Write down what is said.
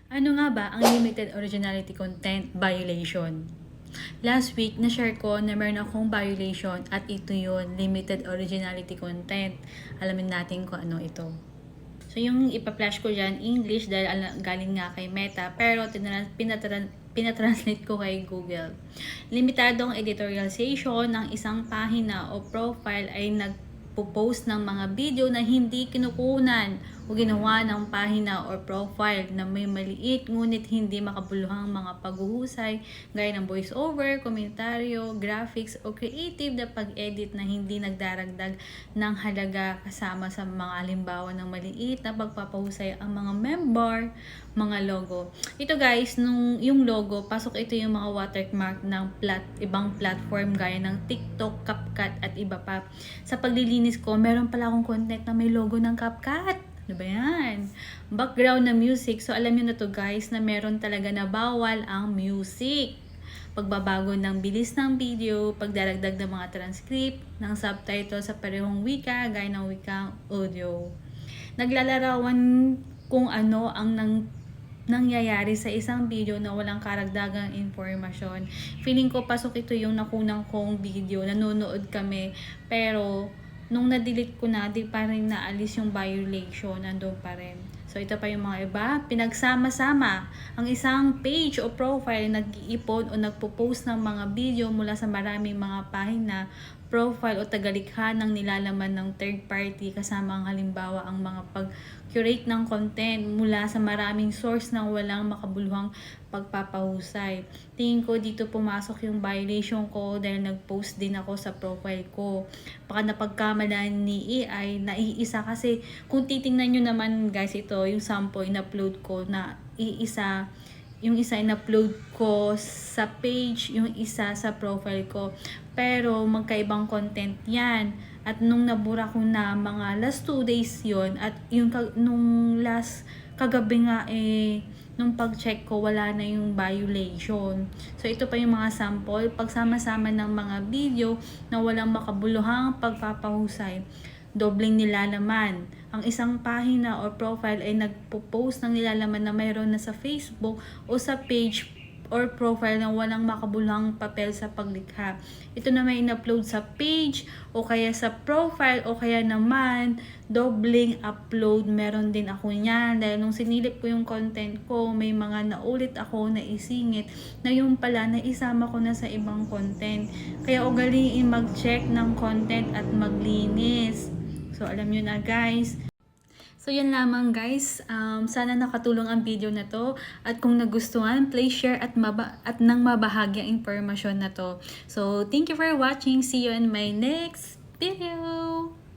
Ano nga ba ang limited originality content violation? Last week, na-share ko na meron akong violation at ito yun, limited originality content. Alamin natin kung ano ito. So, yung ipa-flash ko dyan, English dahil galing nga kay Meta, pero pinatranslate ko kay Google. Limitadong editorialization ng isang pahina o profile ay nagpo-post ng mga video na hindi kinukunan o ginawa ng pahina or profile na may maliit ngunit hindi makabuluhang mga paghuhusay gaya ng voiceover, komentaryo, graphics o creative na pag-edit na hindi nagdaragdag ng halaga kasama sa mga halimbawa ng maliit na pagpapahusay ang mga member, mga logo. Ito guys, yung logo, pasok ito yung mga watermark ng ibang platform gaya ng TikTok, CapCut at iba pa. Sa paglilinis ko, meron pala akong content na may logo ng CapCut. Ano ba yan? Background na music. So, alam nyo na to guys na meron talaga na bawal ang music. Pagbabago ng bilis ng video, pagdaragdag ng mga transcript, ng subtitle sa parehong wika, gaya ng wikang audio. Naglalarawan kung ano ang nangyayari sa isang video na walang karagdagang informasyon. Feeling ko pasok ito yung nakunang kong video, nanonood kami, pero nung na-delete ko na, di pa rin naalis yung violation, nandun pa rin. So, ito pa yung mga iba. Pinagsama-sama ang isang page o profile nag-iipon o nagpo-post ng mga video mula sa maraming mga pahina, profile o tagalikha ng nilalaman ng third party kasama ang halimbawa ang mga pag-curate ng content mula sa maraming source ng walang makabuluhang pagpapahusay. Tingin ko dito pumasok yung violation ko dahil nag-post din ako sa profile ko. Baka napagkamalan ni AI na iisa kasi kung titingnan nyo naman guys ito, yung sample in-upload ko na iisa, yung isa in-upload ko sa page, yung isa sa profile ko. Pero magkaibang content yan. At nung nabura ko na mga last 2 days yon at yung nung last kagabi nga nung pag-check ko wala na yung violation. So ito pa yung mga sample, pagsama-sama ng mga video na walang makabuluhang pagpapahusay. Dobleng nilalaman. Ang isang pahina or profile ay nagpo-post ng nilalaman na mayroon na sa Facebook o sa page or profile na walang makabuluhang papel sa paglikha. Ito na may in-upload sa page o kaya sa profile o kaya naman doubling upload. Meron din ako niyan dahil nung sinilip ko yung content ko, may mga naulit ako na isingit na yung pala na isama ko na sa ibang content. Kaya ugaliin mag-check ng content at maglinis. So alam nyo na guys. So, yan lamang guys. Sana nakatulong ang video na to. At kung nagustuhan, please share at nang mabahagi ang informasyon na to. So, thank you for watching. See you in my next video.